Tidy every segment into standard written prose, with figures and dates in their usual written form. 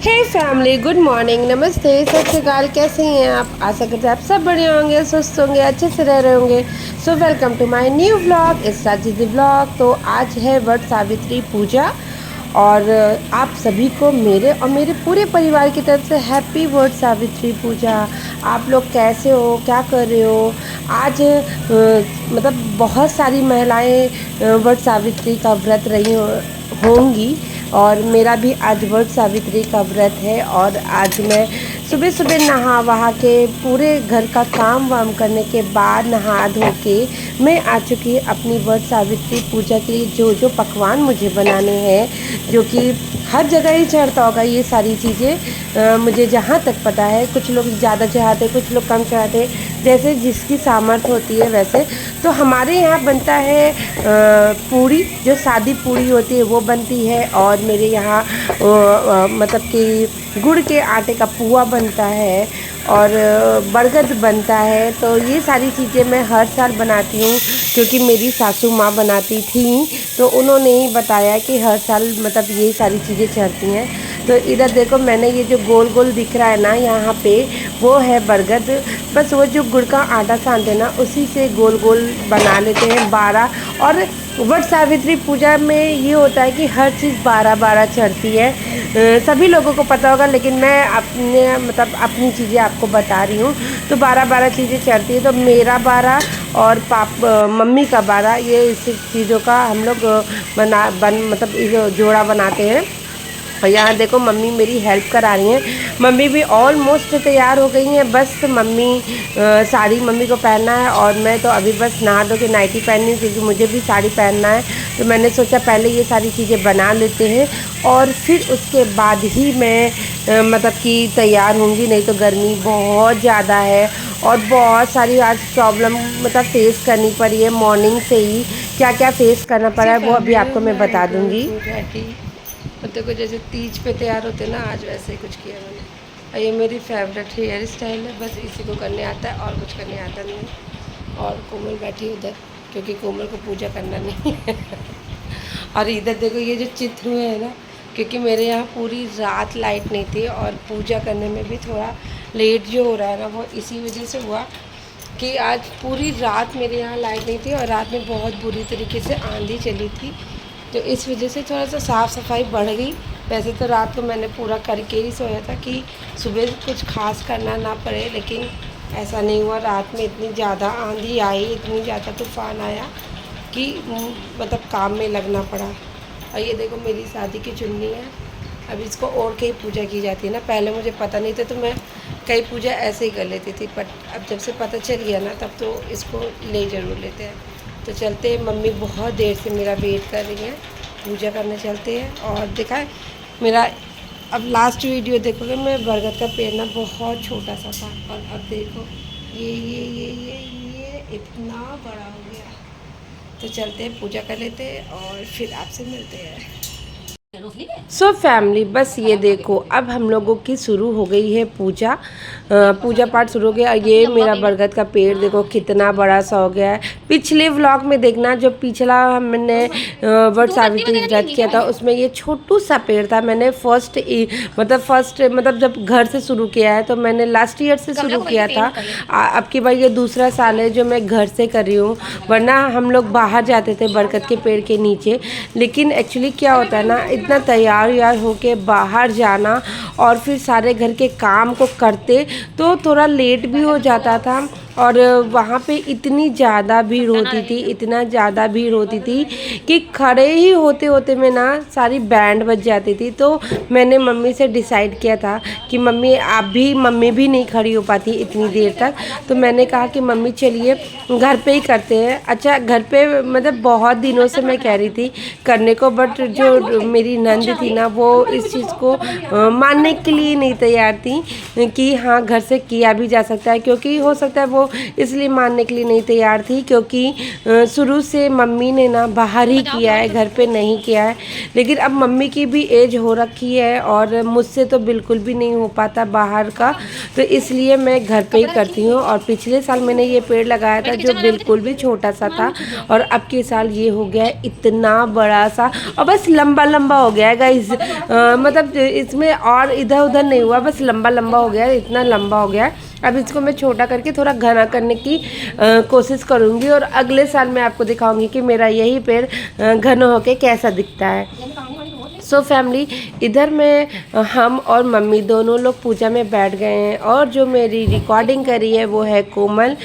हे family, good morning, नमस्ते, सत श्री अकाल। कैसे हैं आप? आशा करते हैं आप सब बढ़िया होंगे, स्वस्थ होंगे, अच्छे से रह रहे होंगे। So welcome to my new vlog, इस राजी व्लॉग। तो आज है वट सावित्री पूजा और आप सभी को मेरे और मेरे पूरे परिवार की तरफ से हैप्पी वट सावित्री पूजा। आप लोग कैसे हो, क्या कर रहे हो? आज मतलब बहुत सारी महिलाएं वट सावित्री का व्रत रही होंगी और मेरा भी आज वट सावित्री का व्रत है। और आज मैं सुबह सुबह नहा वहा के पूरे घर का काम वाम करने के बाद नहा धो के मैं आ चुकी अपनी वट सावित्री पूजा के लिए। जो जो पकवान मुझे बनाने हैं, जो कि हर जगह ही चढ़ता होगा ये सारी चीज़ें, मुझे जहाँ तक पता है। कुछ लोग ज़्यादा चढ़ाते, कुछ लोग कम चढ़ाते, जैसे जिसकी सामर्थ्य होती है वैसे। तो हमारे यहाँ बनता है पूड़ी, जो सादी पूड़ी होती है वो बनती है। और मेरे यहाँ मतलब कि गुड़ के आटे का पुआ बनता है और बरगद बनता है। तो ये सारी चीज़ें मैं हर साल बनाती हूँ क्योंकि मेरी सासू माँ बनाती थी, तो उन्होंने ही बताया कि हर साल मतलब ये सारी चीज़ें चढ़ती हैं। तो इधर देखो, मैंने ये जो गोल गोल दिख रहा है ना यहाँ पे, वो है बरगद। बस वो जो गुड़ का आटा सानते हैं ना, उसी से गोल गोल बना लेते हैं 12। और वट सावित्री पूजा में ये होता है कि हर चीज़ 12-12 चढ़ती है। सभी लोगों को पता होगा, लेकिन मैं अपने मतलब अपनी चीज़ें आपको बता रही हूँ। तो 12-12 चीज़ें चढ़ती है। तो मेरा 12 और मम्मी का 12, ये इस चीज़ों का हम लोग मतलब जोड़ा बनाते हैं। और यहाँ देखो, मम्मी मेरी हेल्प करा रही हैं। मम्मी भी ऑलमोस्ट तैयार हो गई हैं। बस मम्मी साड़ी मम्मी को पहनना है और मैं तो अभी बस नहा धो के नाइटी पहननी, क्योंकि मुझे भी साड़ी पहनना है। तो मैंने सोचा पहले ये सारी चीज़ें बना लेते हैं और फिर उसके बाद ही मैं मतलब कि तैयार होंगी। नहीं तो गर्मी बहुत ज़्यादा है और बहुत सारी आज प्रॉब्लम मतलब फेस करनी पड़ी है। मॉर्निंग से ही क्या क्या फेस करना पड़ा है वो अभी आपको मैं बता दूँगी। देखो, जैसे तीज पे तैयार होते ना, आज वैसे ही कुछ किया मैंने। और ये मेरी फेवरेट हेयर स्टाइल है, बस इसी को करने आता है और कुछ करने आता नहीं है। और कोमल बैठी उधर, क्योंकि कोमल को पूजा करना नहीं है। और इधर देखो, ये जो चित्र हुए हैं ना, क्योंकि मेरे यहाँ पूरी रात लाइट नहीं थी और पूजा करने में भी थोड़ा लेट जो हो रहा है ना, वो इसी वजह से हुआ कि आज पूरी रात मेरे यहाँ लाइट नहीं थी और रात में बहुत बुरी तरीके से आंधी चली थी। तो इस वजह से थोड़ा सा साफ़ सफाई बढ़ गई। वैसे तो रात को मैंने पूरा करके ही सोया था कि सुबह कुछ खास करना ना पड़े, लेकिन ऐसा नहीं हुआ। रात में इतनी ज़्यादा आंधी आई, इतनी ज़्यादा तूफ़ान आया कि मतलब काम में लगना पड़ा। और ये देखो, मेरी शादी की चुन्नी है। अब इसको ओढ़ के ही पूजा की जाती है ना। पहले मुझे पता नहीं था, तो मैं कई पूजा ऐसे ही कर लेती थी, बट अब जब से पता चल गया ना, तब तो इसको ले ज़रूर लेते हैं। तो चलते हैं, मम्मी बहुत देर से मेरा वेट कर रही हैं, पूजा करने चलते हैं। और देखा है मेरा, अब लास्ट वीडियो देखोगे, मैं बरगद का पेड़ ना बहुत छोटा सा था और अब देखो ये इतना बड़ा हो गया। तो चलते हैं, पूजा कर लेते हैं और फिर आपसे मिलते हैं। सो फैमिली, बस ये देखो, अब हम लोगों की शुरू हो गई है पूजा। पूजा पाठ शुरू हो गया। ये मेरा बरगद का पेड़ देखो कितना बड़ा सा हो गया है। पिछले व्लॉग में देखना, जो पिछला हमने वट सावित्री व्रत किया था, उसमें ये छोटू सा पेड़ था। मैंने फर्स्ट मतलब जब घर से शुरू किया है, तो मैंने लास्ट ईयर से शुरू किया था। अब की बार ये दूसरा साल है जो मैं घर से कर रही हूँ। वरना हम लोग बाहर जाते थे बरगद के पेड़ के नीचे। लेकिन एक्चुअली क्या होता है ना, इतना तैयार होके बाहर जाना और फिर सारे घर के काम को करते तो थोड़ा लेट भी हो जाता था। और वहाँ पे इतनी ज़्यादा भीड़ होती थी कि खड़े ही होते होते में ना सारी बैंड बज जाती थी। तो मैंने मम्मी से डिसाइड किया था कि मम्मी भी नहीं खड़ी हो पाती इतनी देर तक। तो मैंने कहा कि मम्मी चलिए घर पे ही करते हैं। अच्छा, घर पे मतलब बहुत दिनों से मैं कह रही थी करने को, बट जो मेरी नंद थी ना, वो इस चीज़ को मानने के लिए नहीं तैयार थी कि हाँ घर से किया भी जा सकता है, क्योंकि हो सकता है वो वो इसलिए मानने के लिए नहीं तैयार थी क्योंकि शुरू से मम्मी ने ना बाहर ही किया है, घर पे नहीं किया है। लेकिन अब मम्मी की भी एज हो रखी है और मुझसे तो बिल्कुल भी नहीं हो पाता बाहर का, तो इसलिए मैं घर पे ही करती हूँ। और पिछले साल मैंने ये पेड़ लगाया था जो बिल्कुल भी छोटा सा था, और अब के साल ये हो गया है इतना बड़ा सा, और बस लंबा लंबा हो गया है गाइस। मतलब इसमें और इधर उधर नहीं हुआ, बस लंबा लंबा हो गया है, इतना लंबा हो गया है। अब इसको मैं छोटा करके थोड़ा घना करने की कोशिश करूँगी, और अगले साल मैं आपको दिखाऊंगी कि मेरा यही पेड़ घना होके कैसा दिखता है। सो फैमिली, इधर में हम और मम्मी दोनों लोग पूजा में बैठ गए हैं, और जो मेरी रिकॉर्डिंग करी है वो है कोमल,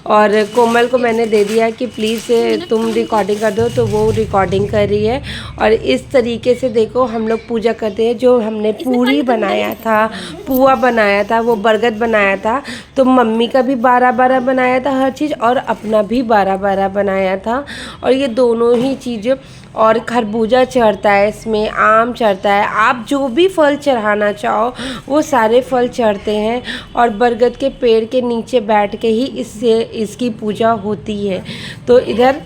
और कोमल को मैंने दे दिया कि प्लीज़ तुम रिकॉर्डिंग कर दो, तो वो रिकॉर्डिंग कर रही है। और इस तरीके से देखो हम लोग पूजा करते हैं। जो हमने पूरी बनाया था, पुआ बनाया था, वो बरगद बनाया था, तो मम्मी का भी 12-12 बनाया था हर चीज़, और अपना भी 12-12 बनाया था। और ये दोनों ही चीज़, और खरबूजा चढ़ता है इसमें, आम चढ़ता है, आप जो भी फल चढ़ाना चाहो वो सारे फल चढ़ते हैं। और बरगद के पेड़ के नीचे बैठ के ही इसकी पूजा होती है। तो इधर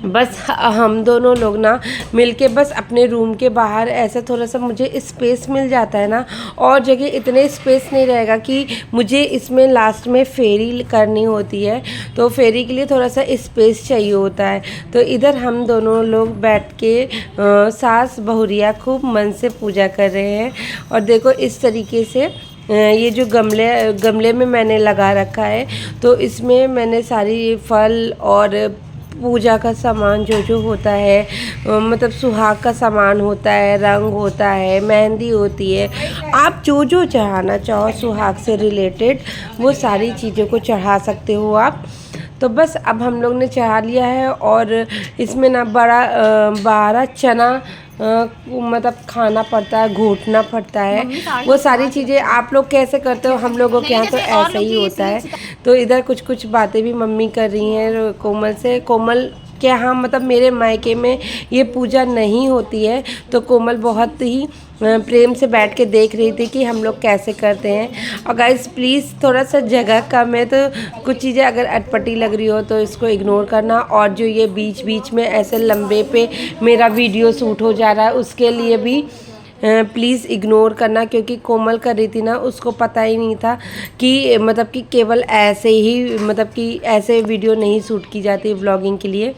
बस हम दोनों लोग ना मिलके बस अपने रूम के बाहर ऐसा थोड़ा सा मुझे स्पेस मिल जाता है ना, और जगह इतने स्पेस नहीं रहेगा कि मुझे इसमें लास्ट में फेरी करनी होती है, तो फेरी के लिए थोड़ा सा स्पेस चाहिए होता है। तो इधर हम दोनों लोग बैठ के सास बहुरिया खूब मन से पूजा कर रहे हैं। और देखो इस तरीके से ये जो गमले में मैंने लगा रखा है, तो इसमें मैंने सारी फल और पूजा का सामान जो होता है, मतलब सुहाग का सामान होता है, रंग होता है, मेहंदी होती है, आप जो चढ़ाना चाहो सुहाग से रिलेटेड वो सारी चीज़ों को चढ़ा सकते हो आप। तो बस अब हम लोग ने चढ़ा लिया है, और इसमें ना 12 चना मतलब खाना पड़ता है, घोटना पड़ता है, वो सारी चीज़ें आप लोग कैसे करते हो, हम लोगों के यहाँ तो ऐसा ही होता है। तो इधर कुछ बातें भी मम्मी कर रही हैं कोमल से। कोमल के यहाँ मतलब मेरे मायके में ये पूजा नहीं होती है, तो कोमल बहुत ही प्रेम से बैठ के देख रही थी कि हम लोग कैसे करते हैं। और गाइस प्लीज़ थोड़ा सा जगह कम है, तो कुछ चीज़ें अगर अटपटी लग रही हो तो इसको इग्नोर करना। और जो ये बीच बीच में ऐसे लंबे पे मेरा वीडियो शूट हो जा रहा है उसके लिए भी प्लीज़ इग्नोर करना, क्योंकि कोमल कर रही थी ना, उसको पता ही नहीं था कि मतलब कि केवल ऐसे ही मतलब कि ऐसे वीडियो नहीं शूट की जाती व्लॉगिंग के लिए।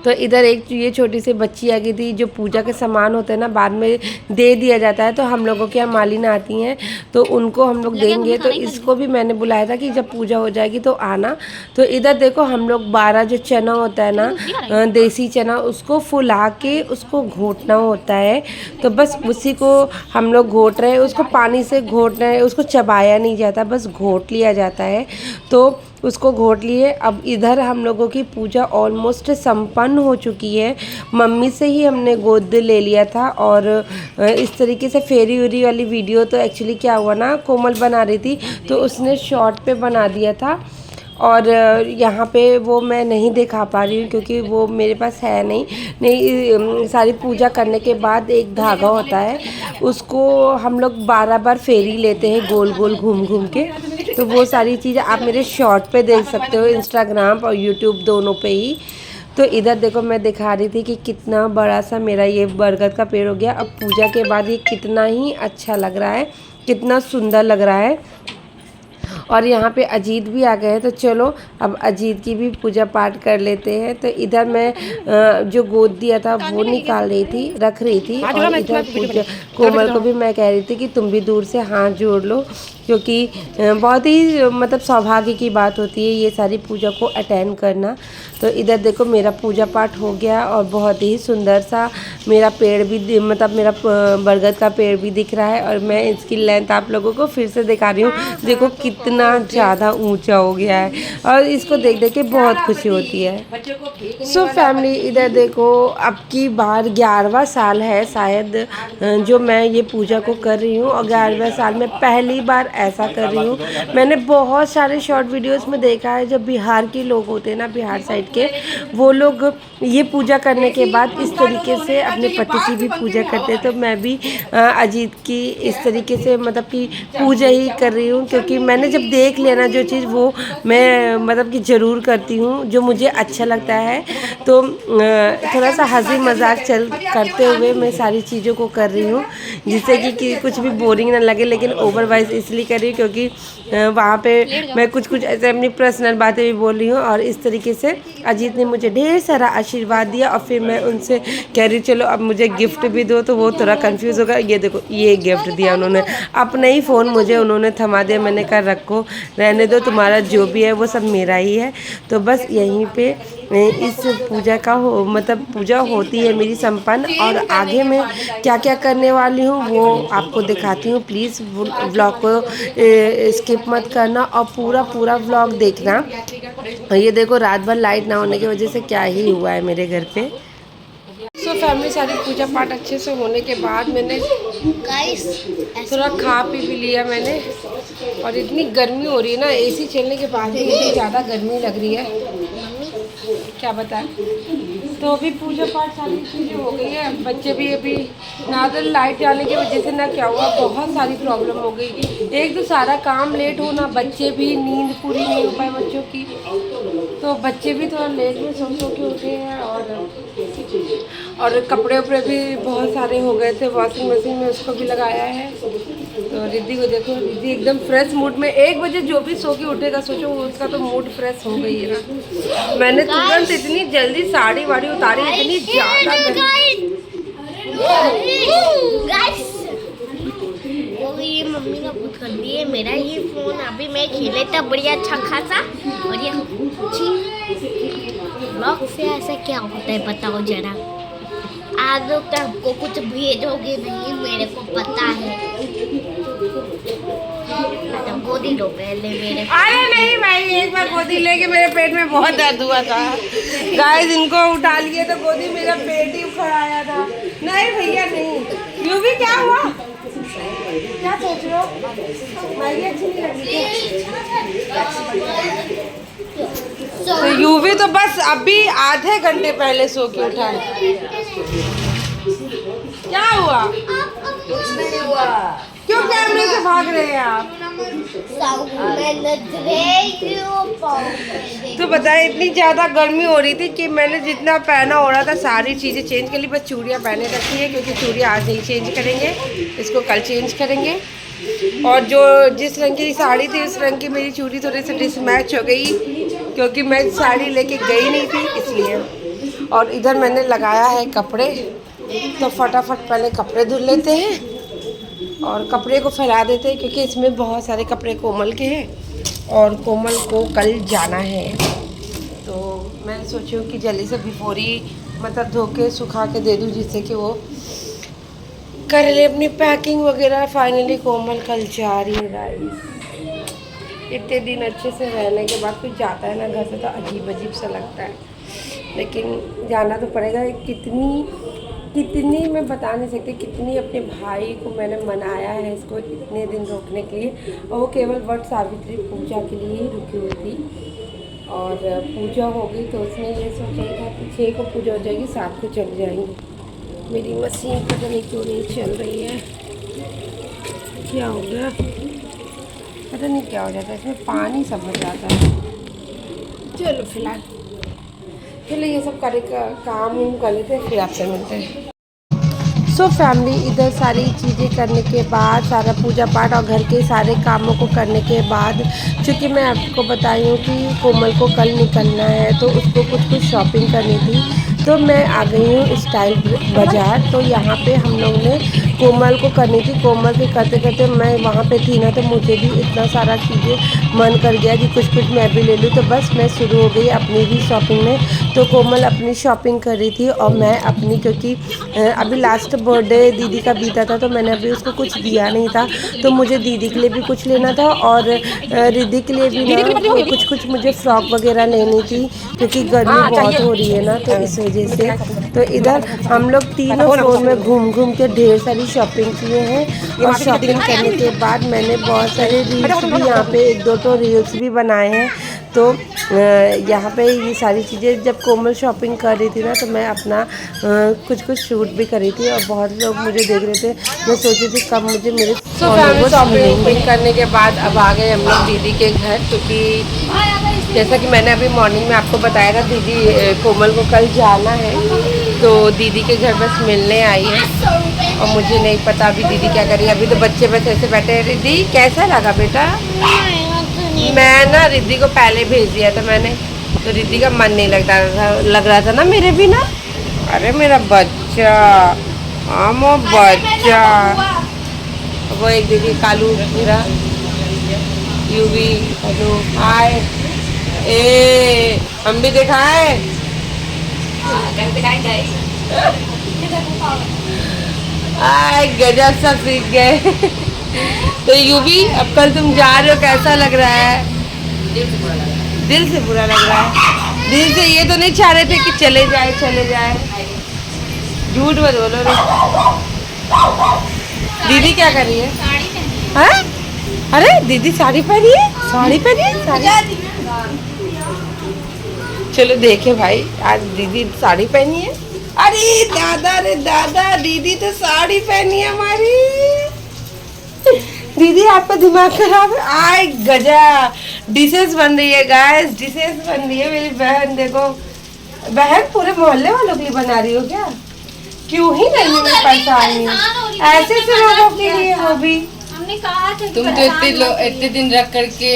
तो इधर एक ये छोटी सी बच्ची आ गई थी, जो पूजा के सामान होते हैं ना बाद में दे दिया जाता है, तो हम लोगों के यहाँ मालिन आती हैं तो उनको हम लोग देंगे। तो इसको भी मैंने बुलाया था कि जब पूजा हो जाएगी तो आना। तो इधर देखो हम लोग 12 जो चना होता है ना, देसी चना, उसको फुला के उसको घोटना होता है। तो बस उसी को हम लोग घोट रहे हैं, उसको पानी से घोट रहे हैं, उसको चबाया नहीं जाता, बस घोट लिया जाता है। तो उसको घोट लिए। अब इधर हम लोगों की पूजा ऑलमोस्ट संपन्न हो चुकी है। मम्मी से ही हमने गोद ले लिया था, और इस तरीके से फेरी वेरी वाली वीडियो तो एक्चुअली क्या हुआ ना, कोमल बना रही थी तो उसने शॉर्ट पे बना दिया था, और यहाँ पे वो मैं नहीं दिखा पा रही हूँ क्योंकि वो मेरे पास है नहीं। सारी पूजा करने के बाद एक धागा होता है, उसको हम लोग 12 बार फेरी लेते हैं गोल गोल घूम घूम के। तो वो सारी चीज़ें आप मेरे शॉर्ट पे देख सकते हो, इंस्टाग्राम और यूट्यूब दोनों पे ही। तो इधर देखो मैं दिखा रही थी कि कितना बड़ा सा मेरा ये बरगद का पेड़ हो गया। अब पूजा के बाद ये कितना ही अच्छा लग रहा है, कितना सुंदर लग रहा है। और यहाँ पे अजीत भी आ गए हैं, तो चलो अब अजीत की भी पूजा पाठ कर लेते हैं। तो इधर मैं जो गोद दिया था वो निकाल रही थी, रख रही थी, और इधर पूजा कोमल को भी मैं कह रही थी कि तुम भी दूर से हाथ जोड़ लो, क्योंकि बहुत ही मतलब सौभाग्य की बात होती है ये सारी पूजा को अटेंड करना। तो इधर देखो मेरा पूजा पाठ हो गया, और बहुत ही सुंदर सा मेरा पेड़ भी मतलब मेरा बरगद का पेड़ भी दिख रहा है। और मैं इसकी लेंथ आप लोगों को फिर से दिखा रही हूँ, देखो कितना ज़्यादा ऊंचा हो गया है, और इसको देख देख के बहुत खुशी होती है। सो फैमिली, इधर देखो अब की बार 11वां साल है शायद जो मैं ये पूजा को कर रही हूँ, और 11वें साल में पहली बार ऐसा कर रही हूँ। मैंने बहुत सारे शॉर्ट वीडियोस में देखा है, जब बिहार के लोग होते हैं ना, बिहार साइड के, वो लोग ये पूजा करने के बाद इस तरीके से अपने पति की भी पूजा करते हैं। तो मैं भी अजीत की इस तरीके से मतलब कि पूजा ही कर रही हूँ, क्योंकि मैंने जब देख लेना जो चीज़ वो मैं मतलब कि ज़रूर करती हूँ, जो मुझे अच्छा लगता है। तो थोड़ा सा हंसी मजाक चल करते हुए मैं सारी चीज़ों को कर रही हूँ, जिससे कि कुछ भी बोरिंग ना लगे। लेकिन ओवरवाइज इसलिए कर रही हूँ क्योंकि वहाँ पे मैं कुछ ऐसे अपनी पर्सनल बातें भी बोल रही हूँ। और इस तरीके से अजीत ने मुझे ढेर सारा आशीर्वाद दिया और फिर मैं उनसे कह रही चलो अब मुझे गिफ्ट भी दो, तो वो थोड़ा कंफ्यूज होगा। ये देखो ये गिफ्ट दिया उन्होंने, अपना ही फ़ोन मुझे उन्होंने थमा दिया। मैंने कहा रखो, रहने दो, तुम्हारा जो भी है वो सब मेरा ही है। तो बस यहीं पे इस पूजा का मतलब पूजा होती है मेरी संपन्न। और आगे मैं क्या क्या करने वाली हूँ वो आपको दिखाती हूँ। प्लीज़ व्लॉग को स्किप मत करना और पूरा व्लॉग देखना। और ये देखो रात भर लाइट ना होने की वजह से क्या ही हुआ है मेरे घर पे। सो फैमिली सारी पूजा पाठ अच्छे से होने के बाद मैंने थोड़ा खा पी भी लिया मैंने। और इतनी गर्मी हो रही है ना, एसी चलने के बाद भी इतनी ज़्यादा गर्मी लग रही है, क्या बताएं। तो अभी पूजा पाठ सारी चीज़ें हो गई है। बच्चे भी अभी ना, तो लाइट जाने की वजह से ना क्या हुआ, बहुत सारी प्रॉब्लम हो गई। एक तो सारा काम लेट होना, बच्चे भी नींद पूरी नहीं हो पाए बच्चों की, तो बच्चे भी थोड़ा लेट में सो के उठे हैं। और कपड़े उपड़े भी बहुत सारे हो गए थे, वॉशिंग मशीन में उसको भी लगाया है। तो रिद्धि को देखो, रिद्धि एकदम फ्रेश मूड में, 1 बजे जो भी सो के उठेगा सोचो उसका तो मूड फ्रेश हो गई है ना। मैंने तुरंत इतनी जल्दी साड़ी वाड़ी उतारी, इतनी ज़्यादा ये मम्मी का कुछ कर दिए। मेरा ये फोन अभी मैं खेले था बढ़िया अच्छा खासा, और ये ब्लॉग से ऐसा क्या होता है बताओ जरा। आज लोग तो हमको कुछ भेजोगे नहीं, मेरे को पता है। तो गोदी लो पहले मेरे। अरे नहीं भाई, एक बार गोदी लेके मेरे पेट में बहुत दर्द हुआ था गाइस, इनको उठा लिए तो गोदी मेरा पेट ही उखड़ आया था। नहीं भैया नहीं। यूवी क्या हुआ, क्या सोच रहे हो, मैगी अच्छी नहीं लगी। तो यूवी तो बस अभी आधे घंटे पहले सो के उठा है। क्या हुआ, क्यों कैमरे से भाग रहे हैं आप? तो बताए इतनी ज़्यादा गर्मी हो रही थी कि मैंने जितना पहना हो रहा था सारी चीज़ें चेंज कर ली, बस चूड़ियाँ पहने रखी है क्योंकि चूड़ियाँ आज नहीं चेंज करेंगे, इसको कल चेंज करेंगे। और जो जिस रंग की साड़ी थी उस रंग की मेरी चूड़ी थोड़ी सी डिसमैच हो गई क्योंकि मैं साड़ी लेके गई नहीं थी इसलिए। और इधर मैंने लगाया है कपड़े, तो फटाफट पहले कपड़े धुल लेते हैं और कपड़े को फैला देते हैं क्योंकि इसमें बहुत सारे कपड़े कोमल के हैं और कोमल को कल जाना है। तो मैं सोची हूँ कि जल्दी से बिफोर ही मतलब धो के सुखा के दे दूँ जिससे कि वो कर ले अपनी पैकिंग वगैरह। फाइनली कोमल कल जा रही है गाइस। इतने दिन अच्छे से रहने के बाद कुछ जाता है ना घर से तो अजीब अजीब सा लगता है, लेकिन जाना तो पड़ेगा। कितनी मैं बता नहीं सकती कितनी अपने भाई को मैंने मनाया है इसको इतने दिन रोकने के लिए, और वो केवल वट सावित्री पूजा के लिए ही रुकी हुई थी। और पूजा होगी तो उसने ये सोचा था कि 6 को पूजा हो जाएगी, 7 को चल जाएंगे। मेरी मशीन पता नहीं क्यों नहीं चल रही है, क्या हो गया पता नहीं क्या हो जाता है, इसमें पानी सब भर जाता है। चलो फिलहाल चलो ये सब काम कर लेते हैं, फिर आपसे मिलते हैं। सो फैमिली इधर सारी चीज़ें करने के बाद, सारा पूजा पाठ और घर के सारे कामों को करने के बाद, चूँकि मैं आपको बताई हूँ कि कोमल को कल निकलना है तो उसको कुछ शॉपिंग करनी थी, तो मैं आ गई हूँ स्टाइल बाज़ार। तो यहाँ पे हम लोग ने कोमल को करनी थी, कोमल के करते करते मैं वहाँ पे थी ना, तो मुझे भी इतना सारा चीज़ें मन कर गया कि कुछ मैं भी ले लूँ। तो बस मैं शुरू हो गई अपनी भी शॉपिंग में। तो कोमल अपनी शॉपिंग कर रही थी और मैं अपनी, क्योंकि अभी लास्ट बर्थडे दीदी का बीता था तो मैंने अभी उसको कुछ दिया नहीं था, तो मुझे दीदी के लिए भी कुछ लेना था और रिद्धि के लिए भी ना कुछ मुझे फ्रॉक वगैरह लेनी थी क्योंकि गर्मी बहुत हो रही है ना, तो इस वजह से। तो इधर हम लोग तीनों फ्लोर में घूम के ढेर सारी शॉपिंग किए हैं। और शॉपिंग करने के बाद मैंने बहुत सारे रील्स भी यहाँ पे 1-2 तो रील्स भी बनाए हैं। तो यहाँ पे ये सारी चीज़ें जब कोमल शॉपिंग कर रही थी ना, तो मैं अपना कुछ शूट भी करी थी और बहुत लोग मुझे देख रहे थे। मैं सोची थी कब मुझे मेरे शॉपिंग करने के बाद अब आ गए हम लोग दीदी के घर, क्योंकि जैसा कि मैंने अभी मॉर्निंग में आपको बताया था, दीदी कोमल को कल जाना है, तो दीदी के घर बस मिलने आई है। और मुझे नहीं पता अभी दीदी क्या कर रही है। अभी तो बच्चे बस ऐसे बैठे हैं। रिद्धि कैसा लगा बेटा? मैं ना रिद्धि को पहले भेज दिया था मैंने, तो रिद्धि का मन नहीं लग रहा था ना मेरे बिना। अरे मेरा बच्चा, आमो बच्चा। वो एक देखिए कालू मेरा, यूवी, हेलो, हाय, ए हम भी दिखाए। आय गजब सा सीख गए। तो यूवी, अब कल तुम जा रहे हो, कैसा लग रहा है? दिल से बुरा लग रहा है। दिल से ये तो नहीं चाह रहे थे कि चले जाए। झूठ मत बोलो रे। दीदी क्या कर रही है? हाँ? अरे दीदी साड़ी पहनी है। चलो देखे भाई, आज दीदी साड़ी पहनी है। अरे दादा रे दादा, दीदी तो साड़ी पहनी है हमारी। दीदी आपका दिमाग खराब है। आय गजा, डिशेस बन रही है गाइस, डिशेस बन रही है। मेरी बहन देखो, बहन पूरे मोहल्ले वालों के लिए बना रही हो क्या? क्यों ही नहीं मैं परेशान हूँ ऐसे से लोगों के लिए। वो भी हमने कहा था तुम तो इतने दिन रख करके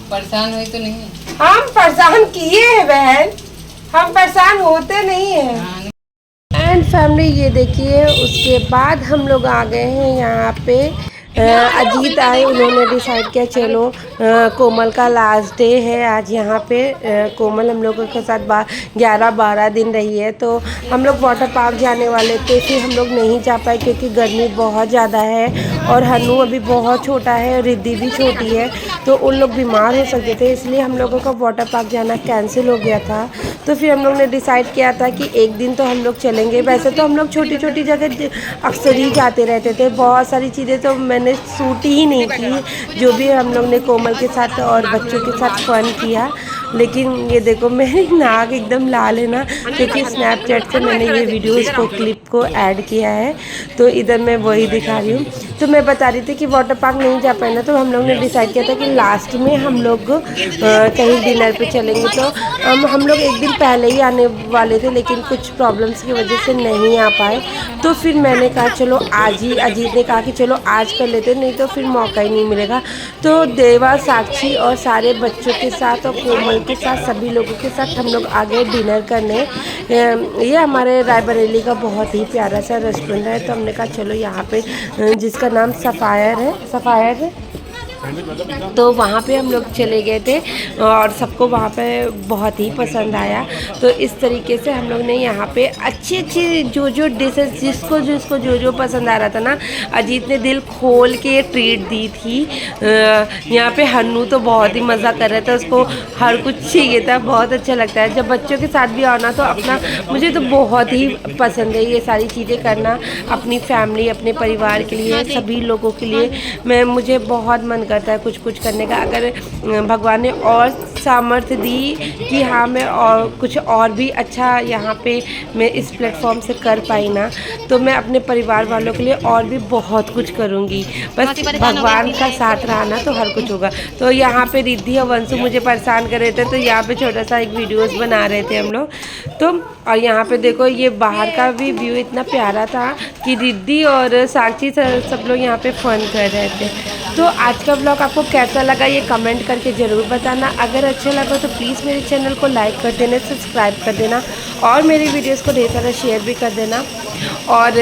परेशान हुई तो नहीं? हम परेशान किए हैं बहन, हम परेशान होते नहीं हैं। एंड फैमिली ये देखिए, उसके बाद हम लोग आ गए हैं यहाँ पे। अजीत आए, उन्होंने डिसाइड किया चलो कोमल का लास्ट डे है आज यहाँ पे। कोमल हम लोगों के साथ 11-12 दिन रही है, तो हम लोग वाटर पार्क जाने वाले थे, फिर हम लोग नहीं जा पाए क्योंकि गर्मी बहुत ज़्यादा है और हन्नू अभी बहुत छोटा है और रिद्धि भी छोटी है, तो उन लोग बीमार हो सकते थे, इसलिए हम लोगों का वाटर पार्क जाना कैंसिल हो गया था। तो फिर हम लोग ने डिसाइड किया था कि एक दिन तो हम लोग चलेंगे। वैसे तो हम लोग छोटी छोटी जगह अक्सर ही जाते रहते थे, बहुत सारी चीज़ें तो मैंने सूट ही नहीं की, जो भी हम लोग ने कोमल के साथ और बच्चों के साथ फन किया। लेकिन ये देखो मेरी नाक एकदम लाल है ना, क्योंकि स्नैपचैट से मैंने ये वीडियोस को क्लिप को ऐड किया है, तो इधर मैं वही दिखा रही हूँ। तो मैं बता रही थी कि वाटर पार्क नहीं जा पाए ना, तो हम लोग ने डिसाइड किया था कि लास्ट में हम लोग कहीं डिनर पे चलेंगे। तो हम लोग एक दिन पहले ही आने वाले थे, लेकिन कुछ प्रॉब्लम्स की वजह से नहीं आ पाए। तो फिर मैंने कहा चलो आज ही, अजीत ने कहा कि चलो आज कर लेते, नहीं तो फिर मौका ही नहीं मिलेगा। तो देवा, साक्षी और सारे बच्चों के साथ और कोमल के साथ सभी लोगों के साथ हम लोग आ गए डिनर करने। ये हमारे रायबरेली का बहुत ही प्यारा सा रेस्टोरेंट है, तो हमने कहा चलो यहाँ पे, जिसका नाम सफ़ायर है, तो वहाँ पे हम लोग चले गए थे और सबको वहाँ पे बहुत ही पसंद आया। तो इस तरीके से हम लोग ने यहाँ पे अच्छी जो डिशेस जिसको जो पसंद आ रहा था ना, अजीत ने दिल खोल के ट्रीट दी थी। यहाँ पे हन्नू तो बहुत ही मज़ा कर रहा था, उसको हर कुछ चाहिए था। बहुत अच्छा लगता है जब बच्चों के साथ भी आना, तो अपना मुझे तो बहुत ही पसंद है ये सारी चीज़ें करना, अपनी फैमिली, अपने परिवार के लिए, सभी लोगों के लिए। मुझे बहुत मन करता है कुछ करने का। अगर भगवान ने और सामर्थ्य दी कि हाँ मैं और कुछ और भी अच्छा यहाँ पे मैं इस प्लेटफॉर्म से कर पाई ना, तो मैं अपने परिवार वालों के लिए और भी बहुत कुछ करूँगी। बस भगवान का साथ रहा ना तो हर कुछ होगा। तो यहाँ पे रिद्धि और वंशु मुझे परेशान कर रहे थे, तो यहाँ पे छोटा सा एक वीडियोस बना रहे थे हम लोग। तो और यहाँ पे देखो ये बाहर का भी व्यू इतना प्यारा था कि रिद्धि और साक्षी सब लोग यहाँ पे फन कर रहे थे। तो आज का ब्लॉग आपको कैसा लगा ये कमेंट करके ज़रूर बताना। अगर अच्छा लगा तो प्लीज़ मेरे चैनल को लाइक कर देना, सब्सक्राइब कर देना और मेरी वीडियोस को ढेर सारा शेयर भी कर देना। और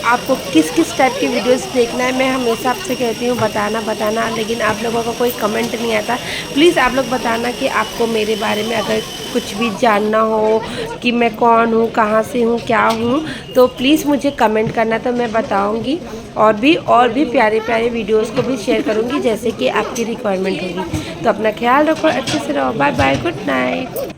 आपको किस टाइप की वीडियोस देखना है, मैं हमेशा आपसे कहती हूँ बताना, लेकिन आप लोगों का कोई कमेंट नहीं आता। प्लीज़ आप लोग बताना कि आपको मेरे बारे में अगर कुछ भी जानना हो कि मैं कौन हूँ, कहाँ से हूँ, क्या हूँ, तो प्लीज़ मुझे कमेंट करना, तो मैं बताऊँगी और भी प्यारे वीडियोस को भी शेयर करूँगी जैसे कि आपकी रिक्वायरमेंट होगी। तो अपना ख्याल रखो, अच्छे से रहो, बाय बाय, गुड नाइट।